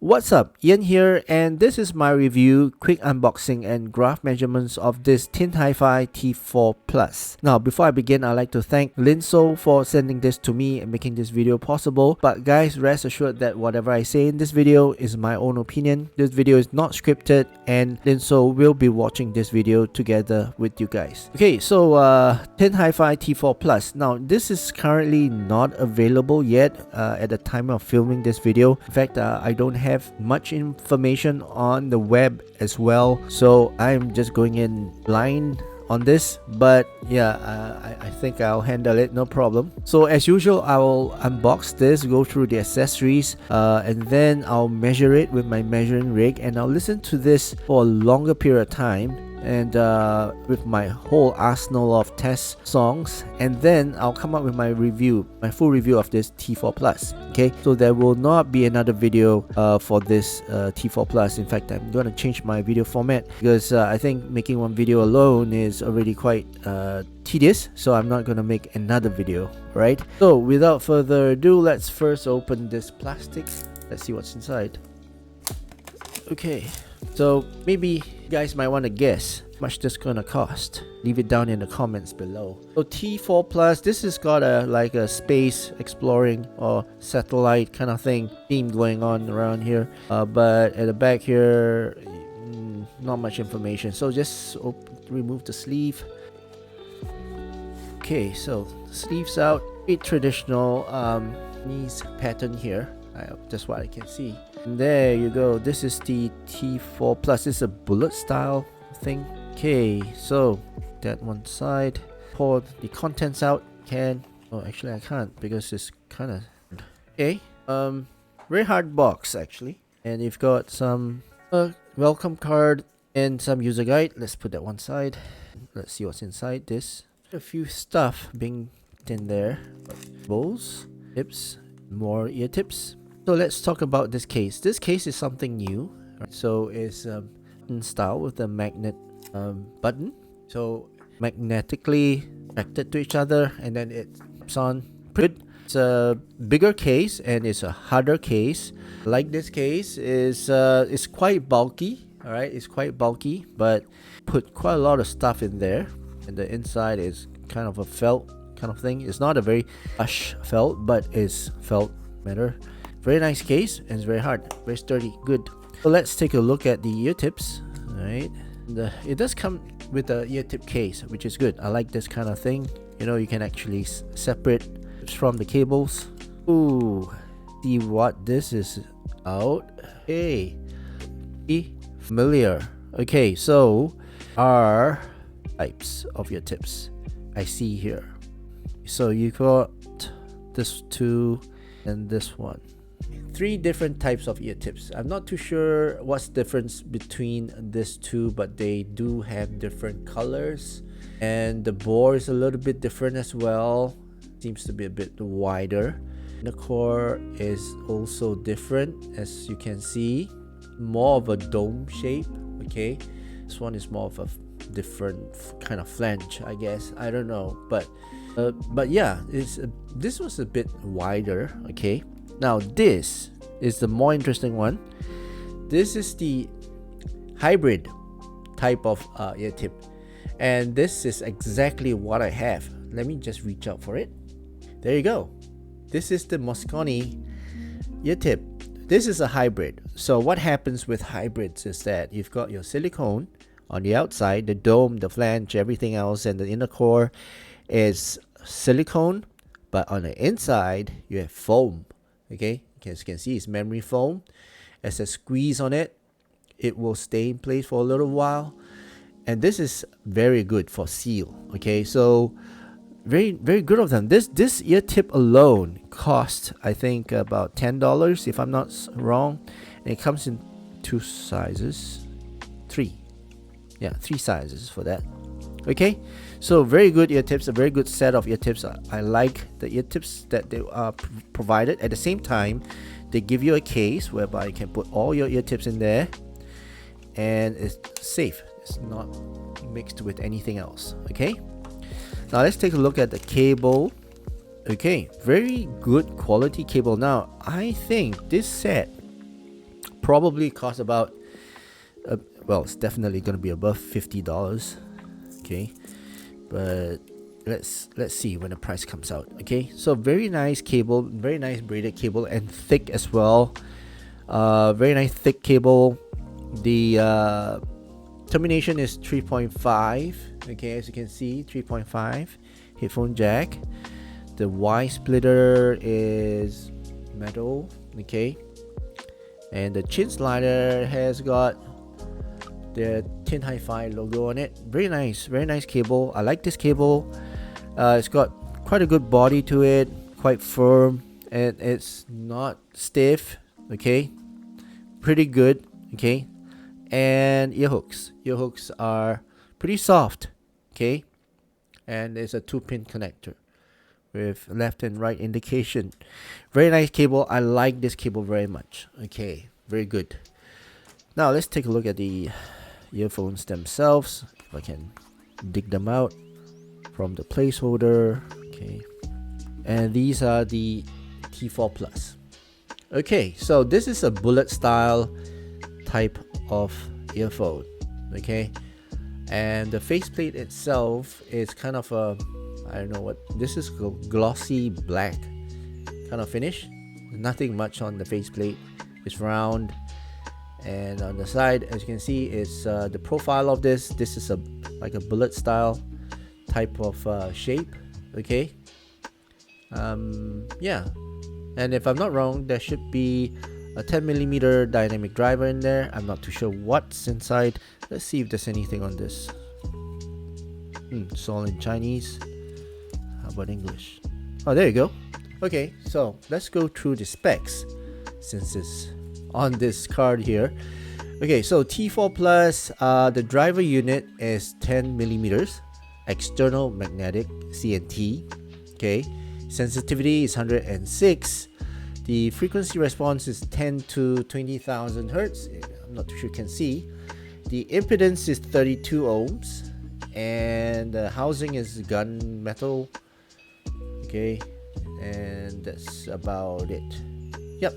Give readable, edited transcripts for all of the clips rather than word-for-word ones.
What's up, Ian here, and this is my review, quick unboxing and graph measurements of this Tinhifi T4 Plus. Now before I begin, I'd like to thank Linso for sending this to me and making this video possible. But guys, rest assured that whatever I say in this video is my own opinion. This video is not scripted and Linso will be watching this video together with you guys. Okay, so Tinhifi T4 Plus. Now this is currently not available yet at the time of filming this video. In fact, I don't have much information on the web as well, so I'm just going in blind on this, but yeah, I think I'll handle it, no problem. So as usual, I will unbox this, go through the accessories, and then I'll measure it with my measuring rig, and I'll listen to this for a longer period of time, and with my whole arsenal of test songs, and then I'll come up with my review, my full review of this T4 Plus. Okay, so there will not be another video for this T4 Plus. In fact, I'm going to change my video format because I think making one video alone is already quite tedious, so I'm not going to make another video, right? So without further ado, let's first open this plastic. Let's see what's inside. Okay, so maybe you guys might want to guess how much this gonna cost. Leave it down in the comments below. So T4 Plus, this has got a like a space exploring or satellite kind of theme going on around here, but at the back here, not much information. So just remove the sleeve. Okay, so sleeves out. A traditional Chinese pattern here. That's what I can see. And there you go. This is the T4 Plus. It's a bullet style thing. Okay, so that one side. Pour the contents out. Oh, actually I can't because it's kind of okay. Very hard box actually. And you've got some welcome card and some user guide. Let's put that one side. Let's see what's inside this. A few stuff being in there. Bowls, tips, more ear tips. So let's talk about this case. This case is something new. Right? So it's button style with a magnet button. So magnetically connected to each other, and then it pops on. It's a bigger case and it's a harder case. Like this case is it's quite bulky. All right, it's quite bulky, but put quite a lot of stuff in there. And the inside is kind of a felt kind of thing. It's not a very plush felt, but it's felt matter. Very nice case, and it's very hard, very sturdy, good. So let's take a look at the ear tips. Alright, it does come with a ear tip case, which is good. I like this kind of thing. You know, you can actually separate from the cables. Ooh, see what this is out. Hey, be familiar. Okay, so our types of ear tips I see here. So you got this two and this one. 3 different types of ear tips. I'm not too sure what's the difference between these two, but they do have different colors, and the bore is a little bit different as well. Seems to be a bit wider. The core is also different, as you can see, more of a dome shape. Okay, this one is more of a different kind of flange, I guess. I don't know, but yeah, this was a bit wider. Okay, now this is the more interesting one. This is the hybrid type of ear tip, and this is exactly what I have. Let me just reach out for it. There you go. This is the Mosconi ear tip. This is a hybrid. So what happens with hybrids is that you've got your silicone on the outside, the dome, the flange, everything else, and the inner core is silicone, but on the inside you have foam. Okay, as you can see, it's memory foam. As a squeeze on it, it will stay in place for a little while, and this is very good for seal. Okay, so very good of them. This ear tip alone cost, I think, about $10 if I'm not wrong, and it comes in 2 sizes, 3 sizes for that. Okay, so very good ear tips, a very good set of ear tips. I like the ear tips that they are provided. At the same time, they give you a case whereby you can put all your ear tips in there, and it's safe. It's not mixed with anything else. Okay, now let's take a look at the cable. Okay, very good quality cable. Now I think this set probably cost about well, it's definitely gonna be above $50. Okay, but let's see when the price comes out. Okay, so very nice cable, very nice braided cable, and thick as well. Very nice thick cable. The termination is 3.5. Okay, as you can see, 3.5 headphone jack. The Y splitter is metal. Okay, and the chin slider has got the Tinhifi logo on it. Very nice cable. I like this cable. It's got quite a good body to it, quite firm, and it's not stiff. Okay, pretty good. Okay, and ear hooks are pretty soft. Okay, and it's a 2-pin connector with left and right indication. Very nice cable. I like this cable very much. Okay, very good. Now let's take a look at the earphones themselves, if I can dig them out from the placeholder. Okay, and these are the T4 Plus. Okay, so this is a bullet style type of earphone. Okay, and the faceplate itself is kind of a, I don't know what this is, glossy black kind of finish. Nothing much on the faceplate. It's round, and on the side, as you can see, is the profile of this. This is like a bullet style type of shape. Okay, yeah, and if I'm not wrong, there should be a 10mm dynamic driver in there. I'm not too sure what's inside. Let's see if there's anything on this. It's all in Chinese. How about English? Oh, there you go. Okay, so let's go through the specs since it's on this card here. Okay, so T4 Plus, the driver unit is 10mm, external magnetic CNT. Okay, sensitivity is 106. The frequency response is 10 to 20,000 hertz. I'm not too sure you can see. The impedance is 32 ohms, and the housing is gunmetal. Okay, and that's about it. Yep.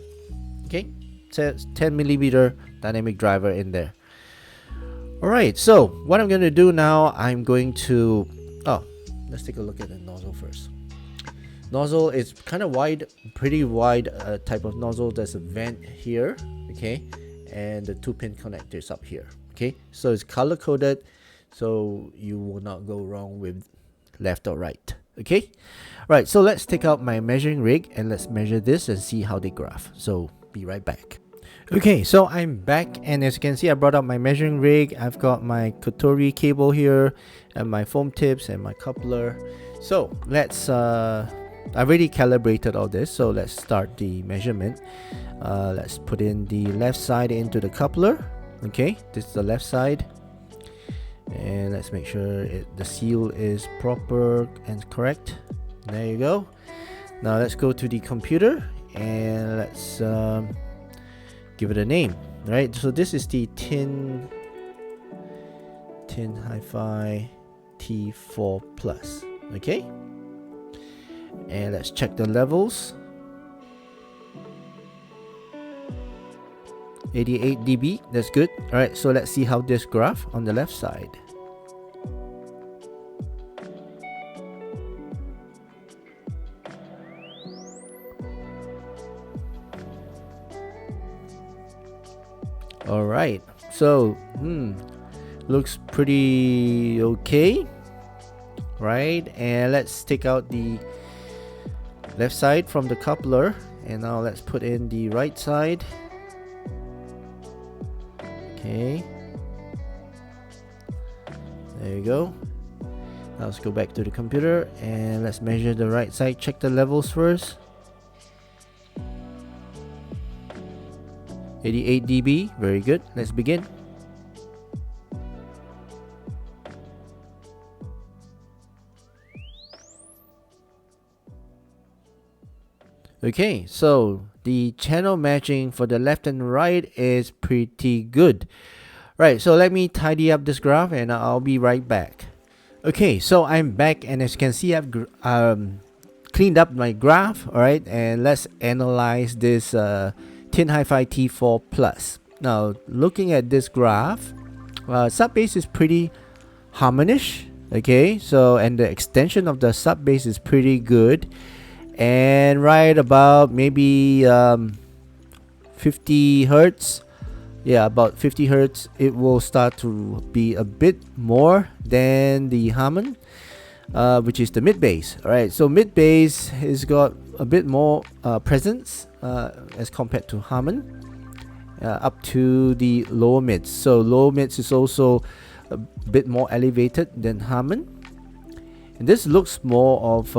Okay, so 10mm dynamic driver in there. Alright, so what I'm going to do now, I'm going to let's take a look at the nozzle first. Nozzle is kind of wide, pretty wide type of nozzle. There's a vent here, okay, and the 2-pin connectors up here. Okay, so it's color coded, so you will not go wrong with left or right. Okay, right, so let's take out my measuring rig and let's measure this and see how they graph. So be right back. Okay, so I'm back, and as you can see, I brought out my measuring rig. I've got my Kotori cable here and my foam tips and my coupler. So let's I've already calibrated all this, so let's start the measurement. Let's put in the left side into the coupler. Okay, this is the left side, and let's make sure the seal is proper and correct. There you go. Now let's go to the computer and let's give it a name. Right, so this is the Tinhifi T4 Plus. Okay, and let's check the levels. 88 dB, that's good. Alright, so let's see how this graph on the left side. Alright, so looks pretty okay, right? And let's take out the left side from the coupler, and now let's put in the right side. Okay, there you go. Now let's go back to the computer and let's measure the right side. Check the levels first. 88 dB, very good. Let's begin. Okay, so the channel matching for the left and right is pretty good. Right, so let me tidy up this graph and I'll be right back. Okay, so I'm back, and as you can see, I've cleaned up my graph. Alright, and let's analyze this Tinhifi T4 Plus. Now, looking at this graph, sub bass is pretty harmonish. Okay, so and the extension of the sub bass is pretty good, and right about maybe 50 hertz. Yeah, about 50 hertz, it will start to be a bit more than the Harman, which is the mid bass. All right, so mid bass has got a bit more presence as compared to Harman, up to the lower mids. So lower mids is also a bit more elevated than Harman, and this looks more of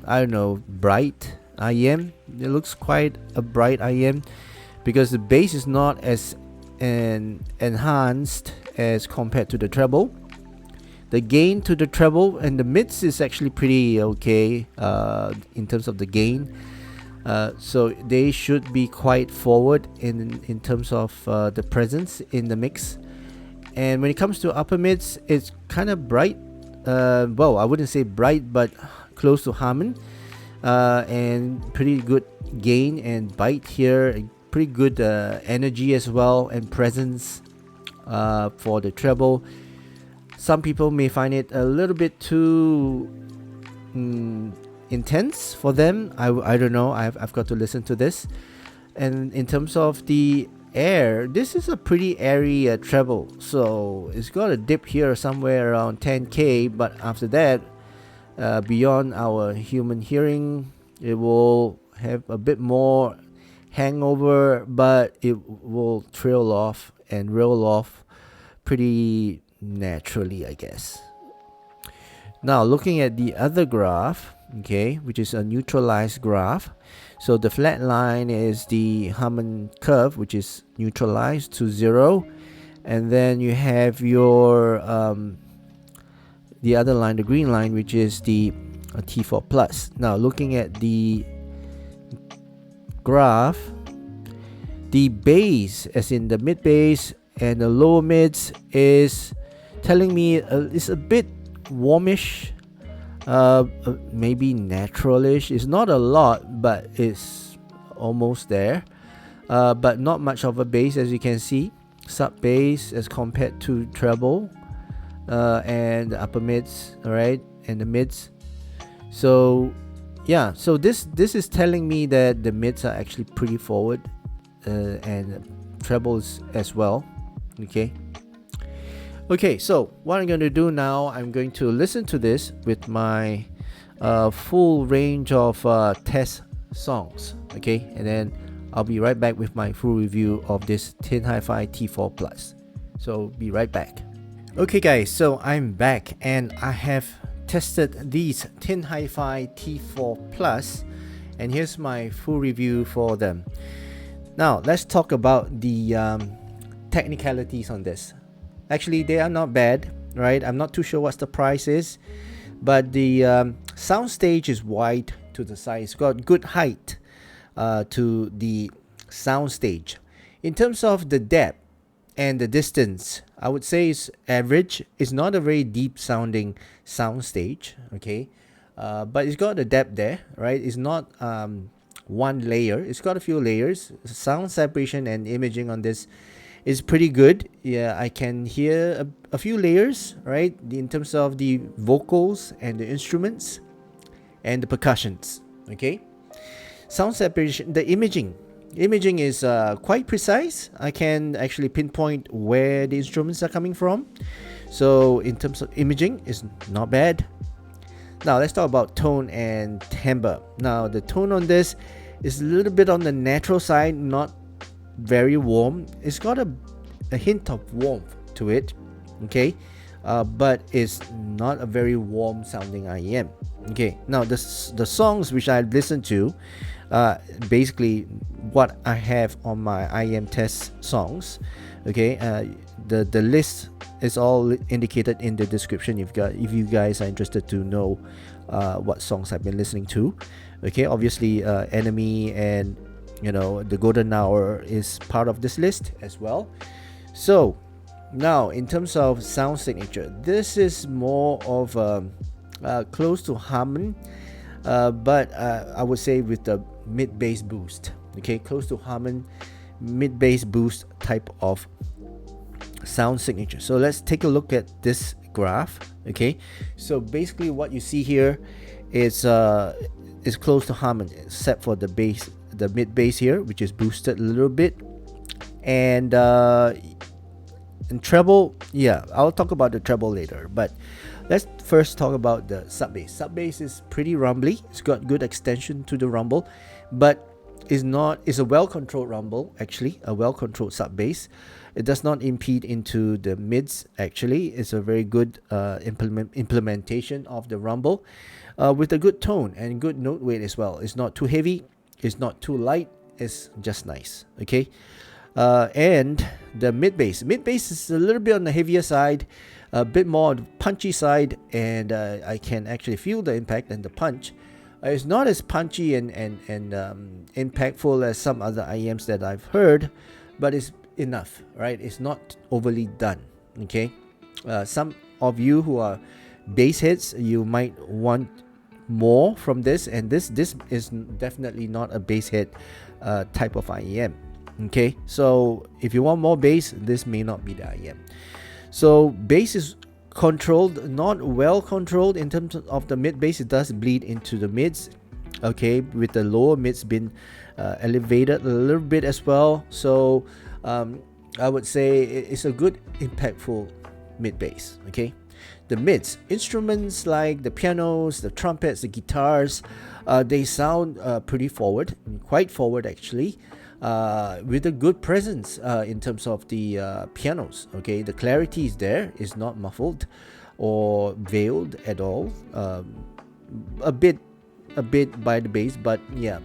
I don't know, bright IM. It looks quite a bright IM because the bass is not as enhanced as compared to the treble. The gain to the treble and the mids is actually pretty okay in terms of the gain. So they should be quite forward in terms of the presence in the mix. And when it comes to upper mids, it's kind of bright. Well, I wouldn't say bright, but close to Harman, and pretty good gain and bite here. Pretty good energy as well and presence for the treble. Some people may find it a little bit too intense for them. I don't know. I've got to listen to this. And in terms of the air, this is a pretty airy treble, so it's got a dip here somewhere around 10k, but after that, beyond our human hearing, it will have a bit more hangover, but it will trail off and roll off pretty naturally, I guess. Now looking at the other graph, okay, which is a neutralized graph. So the flat line is the Harman curve, which is neutralized to 0, and then you have your the other line, the green line, which is the T4 plus. Now looking at the graph, the bass, as in the mid bass and the lower mids, is telling me it's a bit warmish, maybe naturalish. It's not a lot, but it's almost there, but not much of a bass, as you can see. Sub bass as compared to treble, and the upper mids, all right, and the mids. So yeah, so this is telling me that the mids are actually pretty forward, and trebles as well. Okay, so what I'm going to do now, I'm going to listen to this with my full range of test songs. Okay, and then I'll be right back with my full review of this Tinhifi T4 Plus. So be right back. Okay guys, so I'm back and I have tested these Tinhifi T4 Plus, and here's my full review for them. Now let's talk about the technicalities on this. Actually, they are not bad, right? I'm not too sure what the price is, but the sound stage is wide to the side. It's got good height to the sound stage. In terms of the depth and the distance, I would say it's average. It's not a very deep sounding sound stage, okay? But it's got a depth there, right? It's not one layer. It's got a few layers. Sound separation and imaging on this is pretty good. Yeah, I can hear a few layers, right, in terms of the vocals and the instruments and the percussions. Okay, sound separation, the imaging is quite precise. I can actually pinpoint where the instruments are coming from. So in terms of imaging, it's not bad. Now let's talk about tone and timbre. Now the tone on this is a little bit on the natural side, not very warm. It's got a hint of warmth to it, okay, but it's not a very warm sounding IEM. Okay, now the songs which I listened to, basically what I have on my IEM test songs, okay, the list is all indicated in the description if you guys are interested to know what songs I've been listening to. Okay, obviously Enemy and the Golden Hour is part of this list as well. So now in terms of sound signature, this is more of close to Harman, but I would say with the mid bass boost. Okay, close to Harman mid bass boost type of sound signature. So let's take a look at this graph. Okay, so basically what you see here is close to Harman, except for the bass, the mid bass here, which is boosted a little bit, and treble. Yeah, I'll talk about the treble later, but let's first talk about the sub bass. Sub bass is pretty rumbly. It's got good extension to the rumble, but is a well-controlled rumble, actually, a well-controlled sub bass. It does not impede into the mids. Actually, it's a very good implementation of the rumble, with a good tone and good note weight as well. It's not too heavy, it's not too light, it's just nice. Okay, and the mid bass is a little bit on the heavier side, a bit more on the punchy side, and I can actually feel the impact and the punch. It's not as punchy and impactful as some other IEMs that I've heard, but it's enough, right? It's not overly done. Okay, some of you who are bass heads, you might want more from this, and this is definitely not a bass head type of IEM. Okay, so if you want more bass, this may not be the IEM. So bass is controlled, not well controlled in terms of the mid bass. It does bleed into the mids, okay, with the lower mids been elevated a little bit as well. So I would say it's a good impactful mid bass. Okay, the mids instruments like the pianos, the trumpets, the guitars, they sound pretty forward, quite forward actually, with a good presence in terms of the pianos. Okay, the clarity is there, it's not muffled or veiled at all. A bit by the bass, but yeah,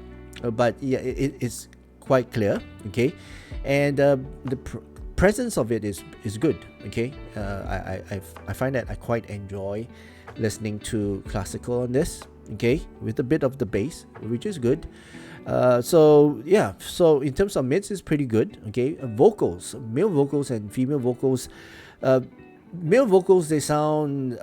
it's quite clear. Okay, and the presence of it is good. Okay, I find that I quite enjoy listening to classical on this. Okay, with a bit of the bass, which is good. So yeah, so in terms of mids, it's pretty good. Okay, vocals, male vocals and female vocals. Male vocals, they sound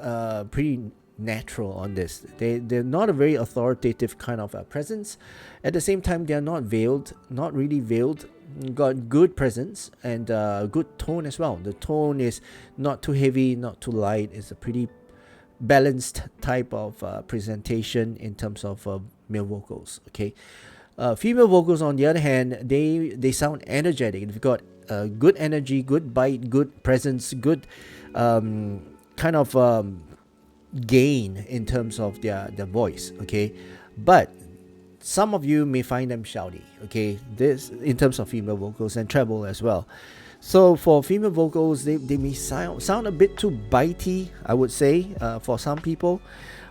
pretty natural on this. They're not a very authoritative kind of presence. At the same time, they're not veiled, not really veiled. Got good presence and good tone as well. The tone is not too heavy, not too light. It's a pretty balanced type of presentation in terms of male vocals. Okay, female vocals on the other hand, they sound energetic. They've got good energy, good bite, good presence, good kind of gain in terms of their voice. Okay, but some of you may find them shouty. Okay, this in terms of female vocals and treble as well. So for female vocals, they may sound a bit too bitey, I would say, for some people.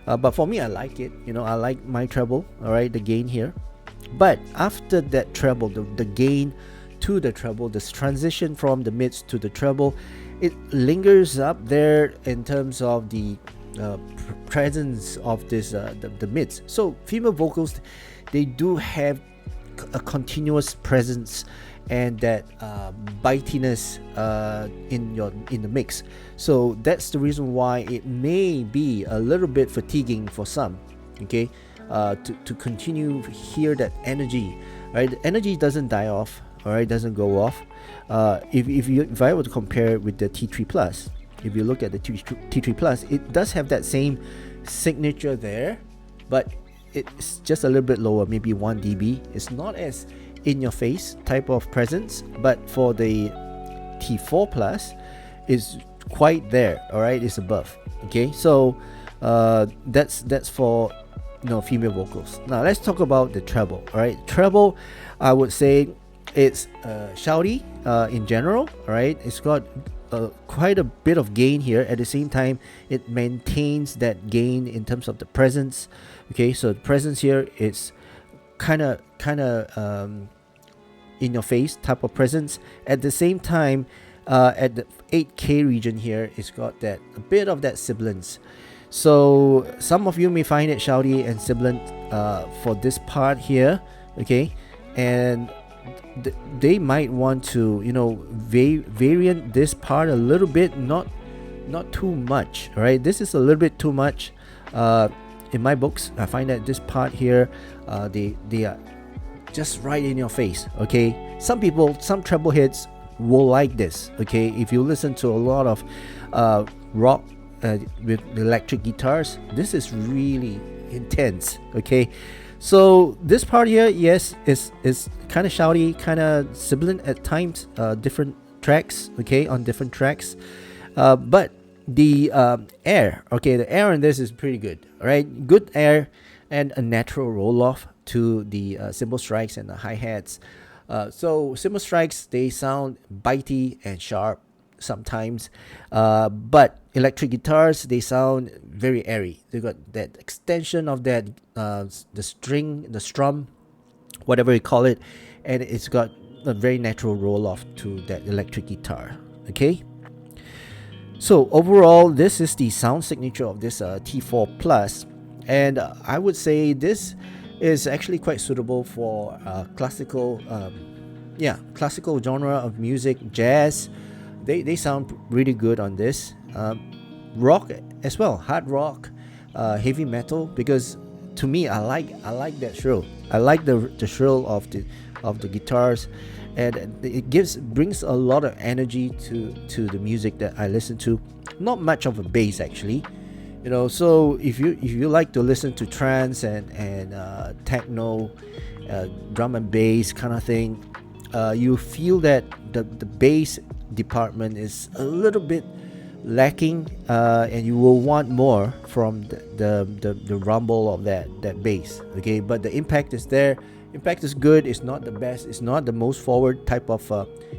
But for me, I like it. You know, I like my treble. All right, the gain here. But after that treble, the gain to the treble, this transition from the mids to the treble, it lingers up there in terms of the presence of this the mids. So female vocals, they do have a continuous presence and that bitiness in the mix. So that's the reason why it may be a little bit fatiguing for some. Okay, to continue hear that energy, right? The energy doesn't die off, all right, doesn't go off. If I were to compare it with the T3 Plus, if you look at the T3 Plus, it does have that same signature there, but it's just a little bit lower, maybe 1 dB. It's not as in your face type of presence, but for the T4 Plus, it's quite there. All right, it's above. Okay, so that's for female vocals. Now let's talk about the treble. All right, treble, I would say it's shouty in general. All right, it's got quite a bit of gain here. At the same time, it maintains that gain in terms of the presence. Okay, so the presence here is kind of in your face type of presence. At the same time, at the 8K region here, it's got that a bit of that sibilance. So some of you may find it shouty and sibilant for this part here. Okay, and they might want to variant this part a little bit, not too much. All right, this is a little bit too much in my books. I find that this part here, they are just right in your face. Okay, some people, some treble heads will like this. Okay, if you listen to a lot of rock with electric guitars, this is really intense. Okay, so this part here, yes, is kind of shouty, kind of sibilant at times, different tracks, okay, on different tracks, but the air, okay, the air in this is pretty good. All right, good air and a natural roll off to the cymbal strikes and the hi-hats. So cymbal strikes, they sound bitey and sharp sometimes, but electric guitars, they sound very airy. They got that extension of that the string, the strum, whatever you call it, and it's got a very natural roll off to that electric guitar. Okay, so overall, this is the sound signature of this T4 Plus, and I would say this is actually quite suitable for classical, classical genre of music, jazz. They sound really good on this. Rock as well, hard rock, heavy metal. Because to me, I like that shrill. I like the shrill of the guitars, and it brings a lot of energy to the music that I listen to. Not much of a bass actually. So if you like to listen to trance and techno, drum and bass kind of thing, you feel that the bass department is a little bit lacking, and you will want more from the rumble of that bass. Okay, but the impact is there. Impact is good. It's not the best. It's not the most forward type of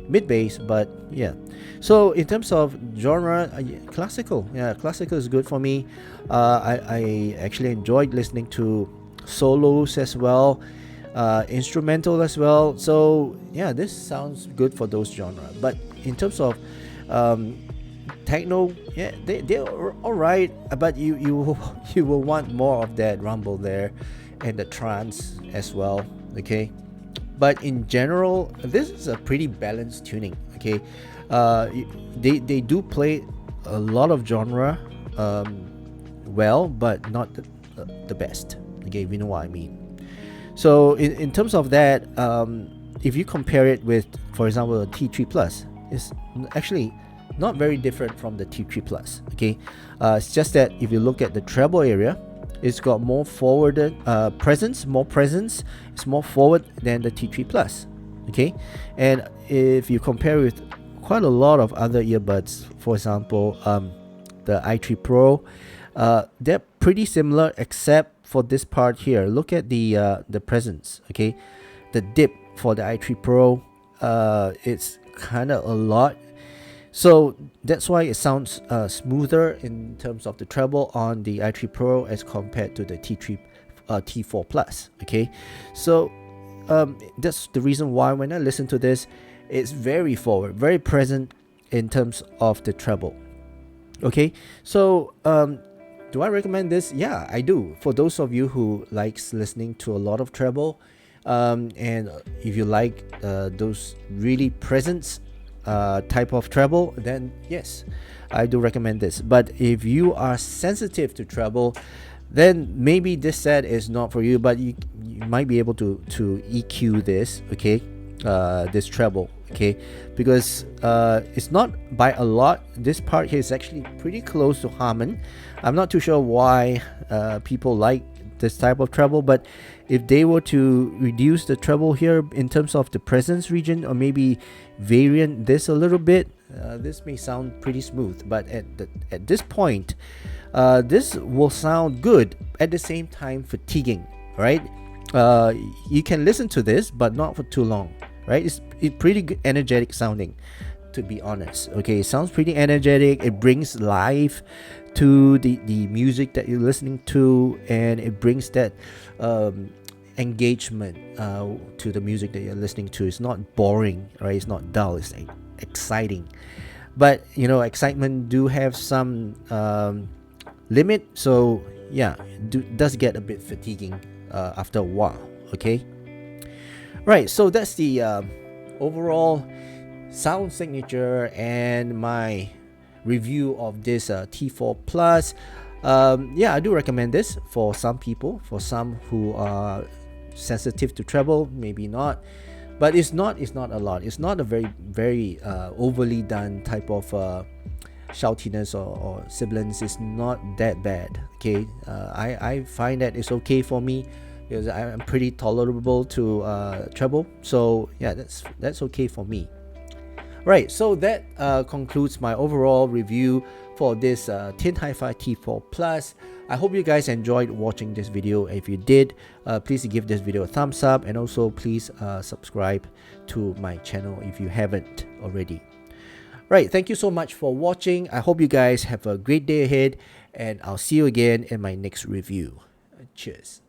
mid bass, but yeah. So in terms of genre, classical, classical is good for me. I actually enjoyed listening to solos as well, instrumental as well. So yeah, this sounds good for those genre. But in terms of techno, yeah, they're all right, but you will want more of that rumble there, and the trance as well. Okay, but in general, this is a pretty balanced tuning. Okay, they do play a lot of genre well, but not the best. Okay, if you know what I mean. So in terms of that, if you compare it with, for example, the T3 Plus, it's actually not very different from the T3 Plus. Okay, it's just that if you look at the treble area, it's got more forwarded presence. It's more forward than the T3 Plus. Okay, and if you compare with quite a lot of other earbuds, for example, the i3 Pro, they're pretty similar except for this part here. Look at the presence. Okay, the dip for the i3 Pro, it's kind of a lot. So that's why it sounds smoother in terms of the treble on the i3 Pro as compared to the T4 Plus. Okay, so that's the reason why when I listen to this, it's very forward, very present in terms of the treble. Okay, so do I recommend this? Yeah, I do. For those of you who likes listening to a lot of treble, and if you like those really present type of treble, then yes, I do recommend this. But if you are sensitive to treble, then maybe this set is not for you, but you might be able to EQ this. Okay, this treble. Okay, because it's not by a lot. This part here is actually pretty close to Harman. I'm not too sure why people like this type of treble, but if they were to reduce the treble here in terms of the presence region, or maybe variant this a little bit, this may sound pretty smooth. But at this point, this will sound good, at the same time fatiguing, right? You can listen to this, but not for too long, right? It's pretty good, energetic sounding, to be honest. Okay, it sounds pretty energetic. It brings life to the music that you're listening to, and it brings that engagement to the music that you're listening to. It's not boring, right? It's not dull. It's exciting. But excitement do have some limit. So yeah, does get a bit fatiguing after a while. Okay, right. So that's the overall sound signature and my review of this T4 Plus. Yeah, I do recommend this for some people, for some who are sensitive to treble, maybe not, but it's not a lot. It's not a very overly done type of shoutiness or sibilance. Is not that bad. Okay, I find that it's okay for me because I'm pretty tolerable to treble. So yeah, that's okay for me. Right, so that concludes my overall review for this Tinhifi T4 Plus. I hope you guys enjoyed watching this video. If you did, please give this video a thumbs up, and also please subscribe to my channel if you haven't already. Right, thank you so much for watching. I hope you guys have a great day ahead, and I'll see you again in my next review. Cheers.